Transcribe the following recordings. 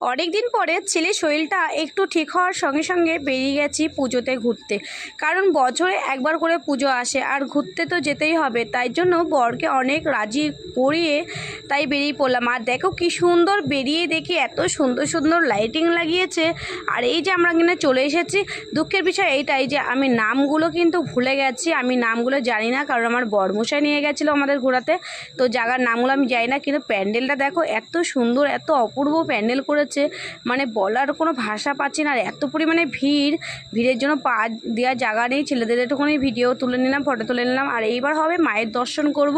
অনেক দিন পরে ছেলের শরীরটা একটু ঠিক হওয়ার সঙ্গে সঙ্গে বেরিয়ে গেছি পুজোতে ঘুরতে। কারণ বছরে একবার করে পুজো আসে আর ঘুরতে তো যেতেই হবে, তাই জন্য বরকে অনেক রাজি করিয়ে তাই বেরিয়ে পড়লাম। আর দেখো কি সুন্দর বেরিয়ে দেখি এত সুন্দর সুন্দর লাইটিং লাগিয়েছে। আর এই যে আমরা কিনা চলে এসেছি, দুঃখের বিষয় এইটাই যে আমি নামগুলো কিন্তু ভুলে গেছি, আমি নামগুলো জানি না, কারণ আমার বরমশাই নিয়ে গেছিলো আমাদের ঘোরাতে, তো জায়গার নামগুলো আমি জানি না। কিন্তু প্যান্ডেলটা দেখো এত সুন্দর, এত অপূর্ব প্যান্ডেল করেছে, মানে বলার কোনো ভাষা পাচ্ছি না। আর এত পরিমাণে ভিড়ের জন্য পা দেওয়ার জায়গা নেই। ছেলেদের একটুখানি ভিডিও তুলে নিলাম, ফটো তুলে নিলাম। আর এইবার হবে মায়ের দর্শন করব।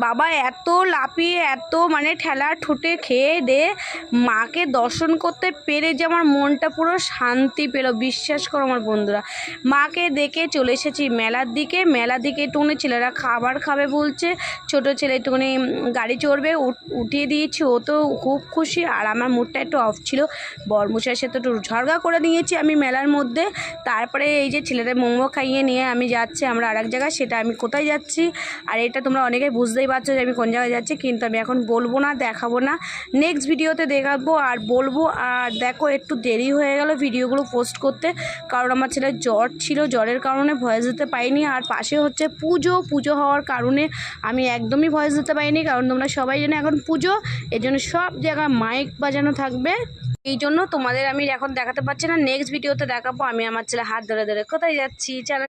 বাবা এত লাফিয়ে এত মানে ঠেলা ঠুটে খেয়ে দে মাকে দর্শন করতে পেরে যে আমার মনটা পুরো শান্তি পেল, বিশ্বাস করো আমার বন্ধুরা। মাকে দেখে চলে এসেছি মেলার দিকে একটুখানি ছেলেরা খাবার খাবে বলছে, ছোট ছেলে একটুখানি গাড়ি চড়বে, উঠিয়ে দিয়েছি, ও তো খুব খুশি। আর আমার মুডটা একটু অফ ছিল, বরমশাইয়ের সাথে একটু ঝগড়া করে নিয়েছি আমি মেলার মধ্যে। তারপরে এই যে ছেলেদের মোমো খাইয়ে নিয়ে আমি যাচ্ছি আমরা আরেক জায়গায়, সেটা আমি কোথায় যাচ্ছি আর এটা তোমরা অনেকেই বুঝতেই পারছো যে আমি কোন জায়গায় যাচ্ছি, কিন্তু আমি এখন বলবো না, দেখাবো না, নেক্সট ভিডিওতে দেখাবো আর বলবো। আর দেখো একটু দেরি হয়ে গেল ভিডিওগুলো পোস্ট করতে, কারণ আমার ছেলের জ্বর ছিল, জ্বরের কারণে ভয়েস দিতে পারিনি। আর পাশে হচ্ছে পুজো হওয়ার কারণে আমি একদমই ভয়েস দিতে পারিনি, কারণ তোমরা সবাই জানো এখন পুজো, এর জন্য সব জায়গায় মাইক বাজানো থাকবে, এই জন্য তোমাদের আমি এখন দেখাতে পারছি না। নেক্সট ভিডিওতে দেখাবো আমি আমার ছেলে হাত ধরে ধরে কোথায় যাচ্ছি।